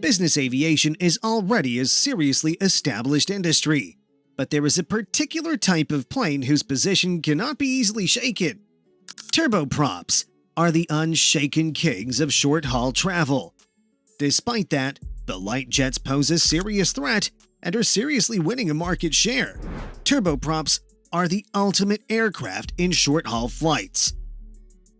Business aviation is already a seriously established industry, but there is a particular type of plane whose position cannot be easily shaken. Turboprops are the unshaken kings of short-haul travel. Despite that, the light jets pose a serious threat and are seriously winning a market share. Turboprops are the ultimate aircraft in short-haul flights.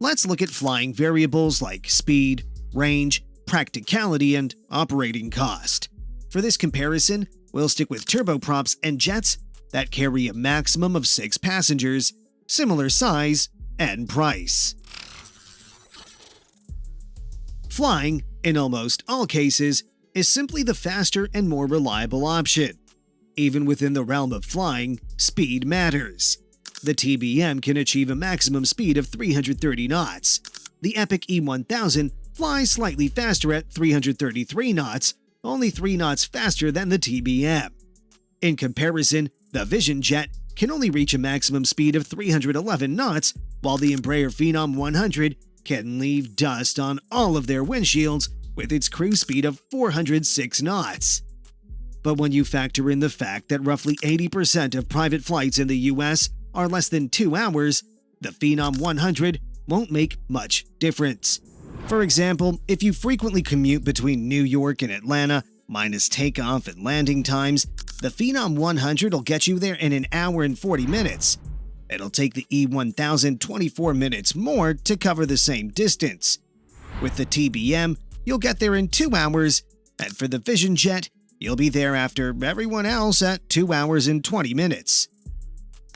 Let's look at flying variables like speed, range, practicality, and operating cost. For this comparison, we'll stick with turboprops and jets that carry a maximum of 6 passengers, similar size and price. Flying, in almost all cases, is simply the faster and more reliable option. Even within the realm of flying, speed matters. The TBM can achieve a maximum speed of 330 knots. The Epic E1000 flies slightly faster at 333 knots, only 3 knots faster than the TBM. In comparison, the Vision Jet can only reach a maximum speed of 311 knots, while the Embraer Phenom 100 can leave dust on all of their windshields with its cruise speed of 406 knots. But when you factor in the fact that roughly 80% of private flights in the US are less than 2 hours, the Phenom 100 won't make much difference. For example, if you frequently commute between New York and Atlanta, minus takeoff and landing times, the Phenom 100 will get you there in an hour and 40 minutes. It'll take the E1000 24 minutes more to cover the same distance. With the TBM, you'll get there in 2 hours, and for the Vision Jet, you'll be there after everyone else at 2 hours and 20 minutes.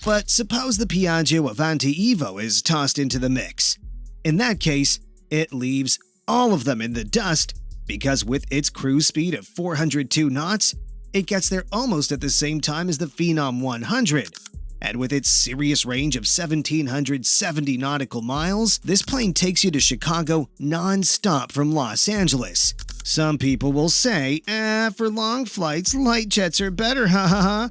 But suppose the Piaggio Avanti Evo is tossed into the mix. In that case, it leaves all of them in the dust because with its cruise speed of 402 knots, it gets there almost at the same time as the Phenom 100. And with its serious range of 1,770 nautical miles, this plane takes you to Chicago non-stop from Los Angeles. Some people will say, for long flights, light jets are better, ha ha ha.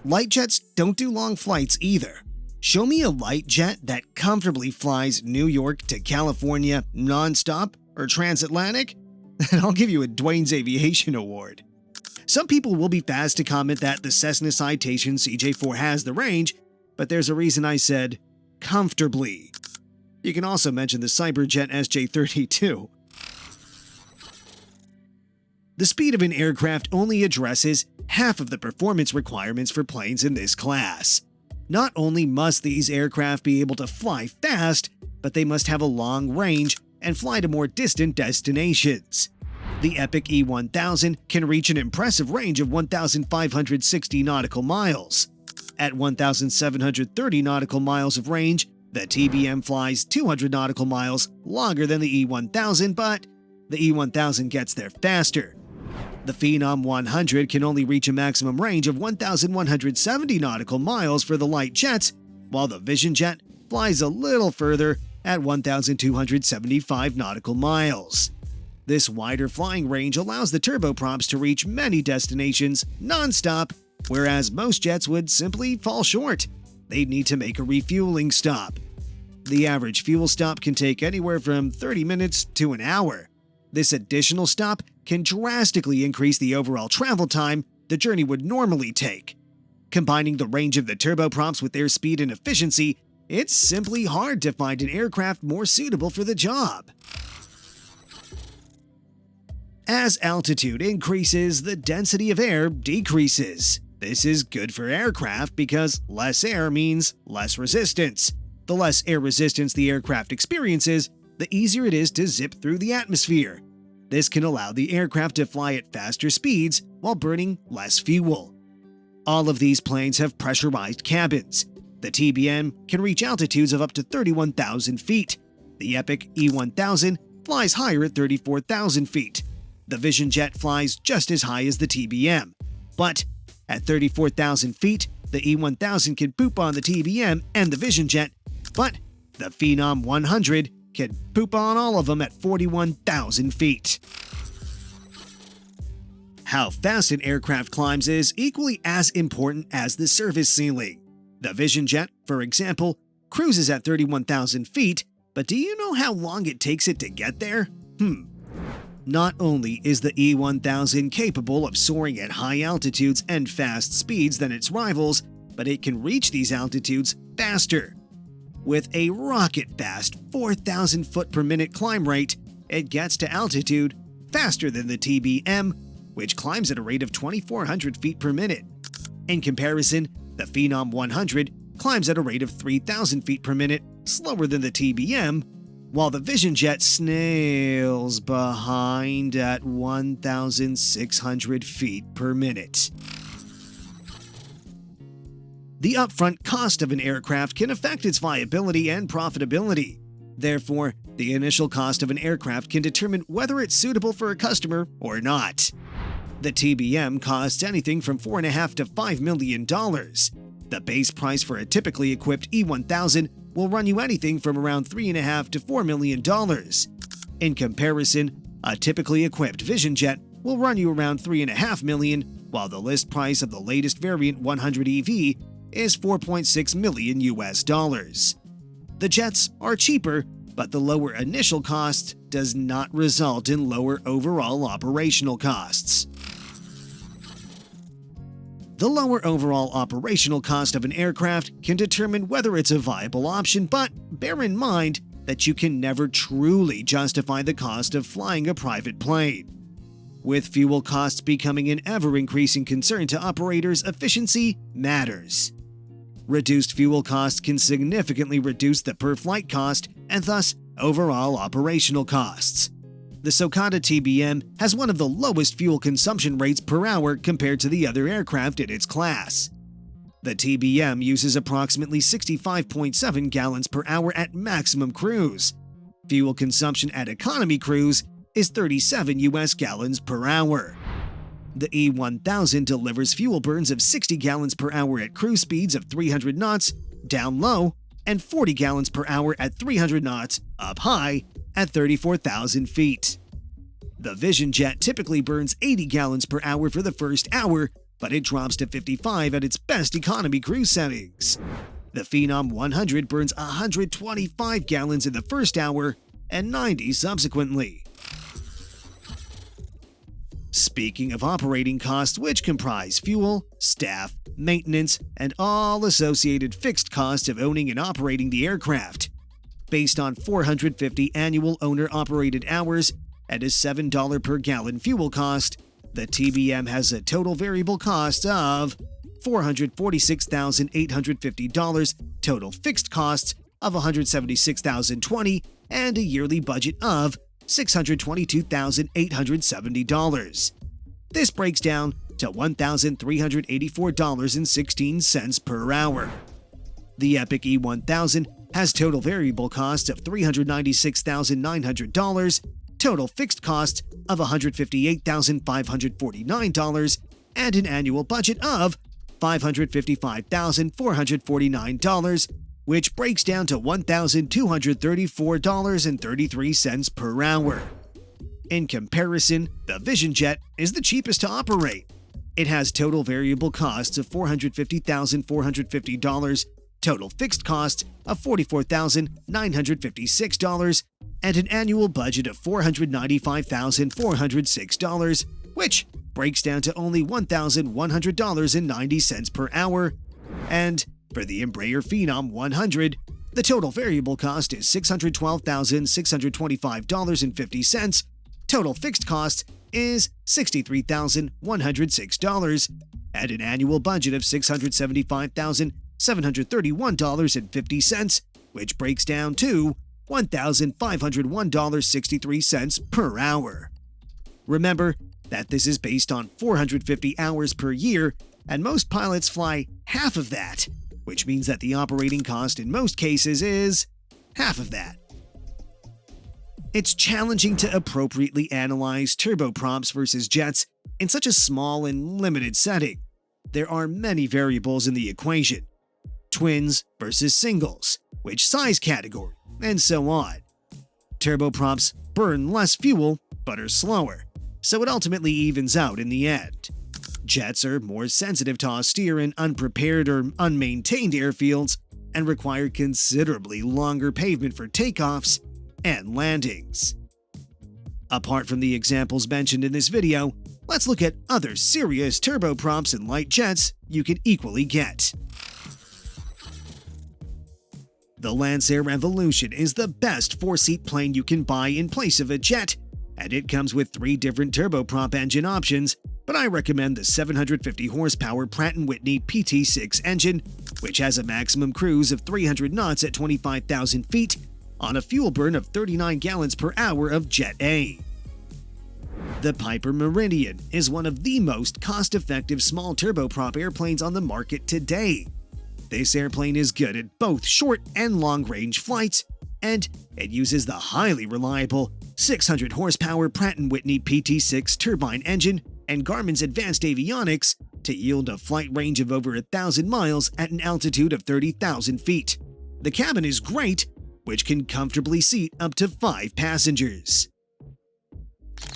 Light jets don't do long flights either. Show me a light jet that comfortably flies New York to California non-stop or transatlantic, and I'll give you a Dwayne's Aviation Award. Some people will be fast to comment that the Cessna Citation CJ4 has the range, but there's a reason I said comfortably. You can also mention the Cyberjet SJ32. The speed of an aircraft only addresses half of the performance requirements for planes in this class. Not only must these aircraft be able to fly fast, but they must have a long range and fly to more distant destinations. The Epic E1000 can reach an impressive range of 1,560 nautical miles. At 1,730 nautical miles of range, the TBM flies 200 nautical miles longer than the E1000, but the E1000 gets there faster. The Phenom 100 can only reach a maximum range of 1,170 nautical miles for the light jets, while the Vision Jet flies a little further at 1,275 nautical miles. This wider flying range allows the turboprops to reach many destinations non-stop, whereas most jets would simply fall short. They'd need to make a refueling stop. The average fuel stop can take anywhere from 30 minutes to an hour. This additional stop can drastically increase the overall travel time the journey would normally take. Combining the range of the turboprops with their speed and efficiency, it's simply hard to find an aircraft more suitable for the job. As altitude increases, the density of air decreases. This is good for aircraft because less air means less resistance. The less air resistance the aircraft experiences, the easier it is to zip through the atmosphere. This can allow the aircraft to fly at faster speeds while burning less fuel. All of these planes have pressurized cabins. The TBM can reach altitudes of up to 31,000 feet. The Epic E1000 flies higher at 34,000 feet. The Vision Jet flies just as high as the TBM. But at 34,000 feet, the E1000 can poop on the TBM and the Vision Jet, but the Phenom 100 can poop on all of them at 41,000 feet. How fast an aircraft climbs is equally as important as the service ceiling. The Vision Jet, for example, cruises at 31,000 feet, but do you know how long it takes it to get there? Not only is the E1000 capable of soaring at high altitudes and fast speeds than its rivals, but it can reach these altitudes faster. With a rocket-fast 4,000 foot per minute climb rate, it gets to altitude faster than the TBM, which climbs at a rate of 2,400 feet per minute. In comparison, the Phenom 100 climbs at a rate of 3,000 feet per minute, slower than the TBM, while the Vision Jet snails behind at 1,600 feet per minute. The upfront cost of an aircraft can affect its viability and profitability. Therefore, the initial cost of an aircraft can determine whether it's suitable for a customer or not. The TBM costs anything from $4.5 to $5 million. The base price for a typically equipped E1000 will run you anything from around $3.5 to $4 million. In comparison, a typically equipped Vision Jet will run you around $3.5 million, while the list price of the latest variant 100 EV is $4.6 million US. The jets are cheaper, but the lower initial cost does not result in lower overall operational costs. The lower overall operational cost of an aircraft can determine whether it's a viable option, but bear in mind that you can never truly justify the cost of flying a private plane. With fuel costs becoming an ever-increasing concern to operators, efficiency matters. Reduced fuel costs can significantly reduce the per-flight cost and thus overall operational costs. The Socata TBM has one of the lowest fuel consumption rates per hour compared to the other aircraft in its class. The TBM uses approximately 65.7 gallons per hour at maximum cruise. Fuel consumption at economy cruise is 37 US gallons per hour. The E1000 delivers fuel burns of 60 gallons per hour at cruise speeds of 300 knots down low and 40 gallons per hour at 300 knots up high at 34,000 feet. The Vision Jet typically burns 80 gallons per hour for the first hour, but it drops to 55 at its best economy cruise settings. The Phenom 100 burns 125 gallons in the first hour and 90 subsequently. Speaking of operating costs, which comprise fuel, staff, maintenance, and all associated fixed costs of owning and operating the aircraft. Based on 450 annual owner-operated hours and a $7 per gallon fuel cost, the TBM has a total variable cost of $446,850, total fixed costs of $176,020, and a yearly budget of $622,870. This breaks down to $1,384.16 per hour. The Epic E1000 has total variable costs of $396,900, total fixed costs of $158,549, and an annual budget of $555,449, which breaks down to $1,234.33 per hour. In comparison, the Vision Jet is the cheapest to operate. It has total variable costs of $450,450, total fixed costs of $44,956, and an annual budget of $495,406, which breaks down to only $1,100.90 per hour. And for the Embraer Phenom 100, the total variable cost is $612,625.50, total fixed cost is $63,106, and an annual budget of $675,731.50, which breaks down to $1,501.63 per hour. Remember that this is based on 450 hours per year, and most pilots fly half of that, which means that the operating cost in most cases is half of that. It's challenging to appropriately analyze turboprops versus jets in such a small and limited setting. There are many variables in the equation: twins versus singles, which size category, and so on. Turboprops burn less fuel but are slower, so it ultimately evens out in the end. Jets are more sensitive to austere and unprepared or unmaintained airfields and require considerably longer pavement for takeoffs and landings. Apart from the examples mentioned in this video, let's look at other serious turboprops and light jets you can equally get. The Lancer Evolution is the best 4-seat plane you can buy in place of a jet, and it comes with 3 different turboprop engine options, but I recommend the 750 horsepower Pratt & Whitney PT6 engine, which has a maximum cruise of 300 knots at 25,000 feet on a fuel burn of 39 gallons per hour of Jet A. The Piper Meridian is one of the most cost-effective small turboprop airplanes on the market today. This airplane is good at both short and long-range flights, and it uses the highly reliable 600 horsepower Pratt & Whitney PT6 turbine engine and Garmin's advanced avionics to yield a flight range of over 1,000 miles at an altitude of 30,000 feet. The cabin is great, which can comfortably seat up to 5 passengers.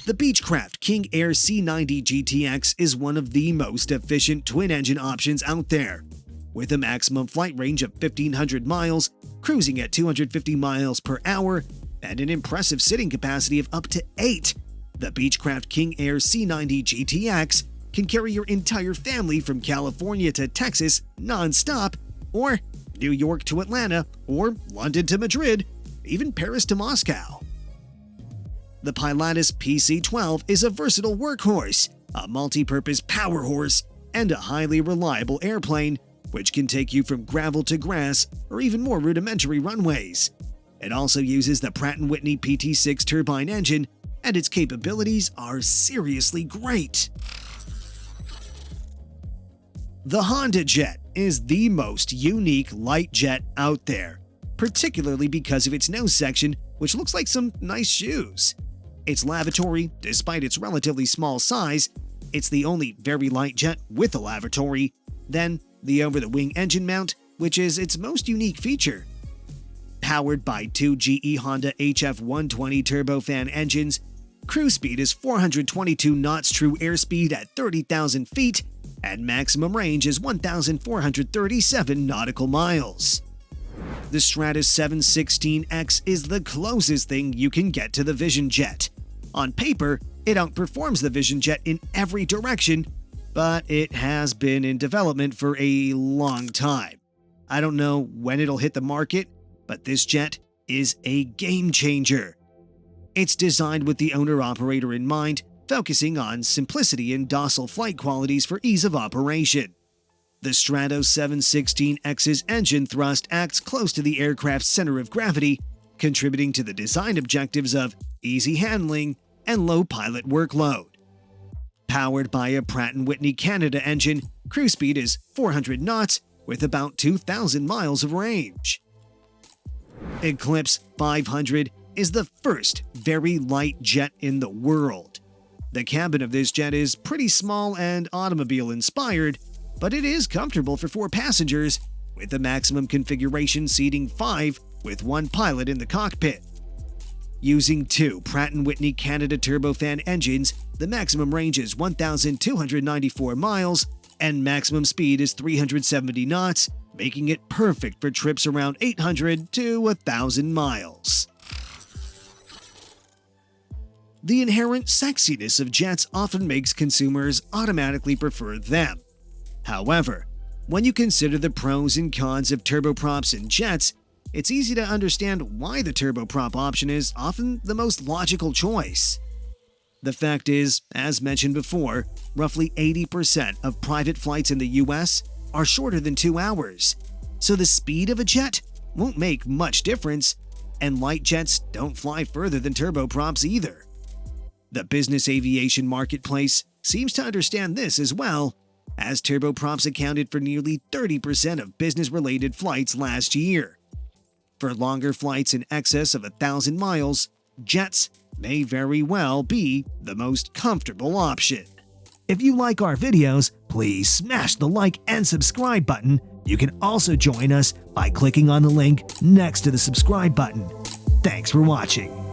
The Beechcraft King Air C90 GTX is one of the most efficient twin-engine options out there. With a maximum flight range of 1,500 miles, cruising at 250 miles per hour, and an impressive sitting capacity of up to 8, the Beechcraft King Air C90 GTX can carry your entire family from California to Texas nonstop, or New York to Atlanta, or London to Madrid, even Paris to Moscow. The Pilatus PC-12 is a versatile workhorse, a multi-purpose power horse, and a highly reliable airplane, which can take you from gravel to grass or even more rudimentary runways. It also uses the Pratt & Whitney PT6 turbine engine, and its capabilities are seriously great. The Honda Jet is the most unique light jet out there, particularly because of its nose section, which looks like some nice shoes. Its lavatory, despite its relatively small size, it's the only very light jet with a lavatory. Then, the over-the-wing engine mount, which is its most unique feature. Powered by 2 GE Honda HF120 turbofan engines, cruise speed is 422 knots true airspeed at 30,000 feet, and maximum range is 1,437 nautical miles. The Stratus 716X is the closest thing you can get to the Vision Jet. On paper, it outperforms the Vision Jet in every direction, but it has been in development for a long time. I don't know when it'll hit the market, but this jet is a game changer. It's designed with the owner-operator in mind, focusing on simplicity and docile flight qualities for ease of operation. The Stratos 716X's engine thrust acts close to the aircraft's center of gravity, contributing to the design objectives of easy handling and low pilot workload. Powered by a Pratt & Whitney Canada engine, cruise speed is 400 knots with about 2,000 miles of range. Eclipse 500 is the first very light jet in the world. The cabin of this jet is pretty small and automobile-inspired, but it is comfortable for 4 passengers, with the maximum configuration seating 5 with 1 pilot in the cockpit. Using 2 Pratt & Whitney Canada turbofan engines, the maximum range is 1,294 miles, and maximum speed is 370 knots, making it perfect for trips around 800 to 1,000 miles. The inherent sexiness of jets often makes consumers automatically prefer them. However, when you consider the pros and cons of turboprops and jets, it's easy to understand why the turboprop option is often the most logical choice. The fact is, as mentioned before, roughly 80% of private flights in the US are shorter than 2 hours, so the speed of a jet won't make much difference, and light jets don't fly further than turboprops either. The business aviation marketplace seems to understand this as well, as turboprops accounted for nearly 30% of business-related flights last year. For longer flights in excess of 1,000 miles, jets may very well be the most comfortable option. If you like our videos, please smash the like and subscribe button. You can also join us by clicking on the link next to the subscribe button. Thanks for watching.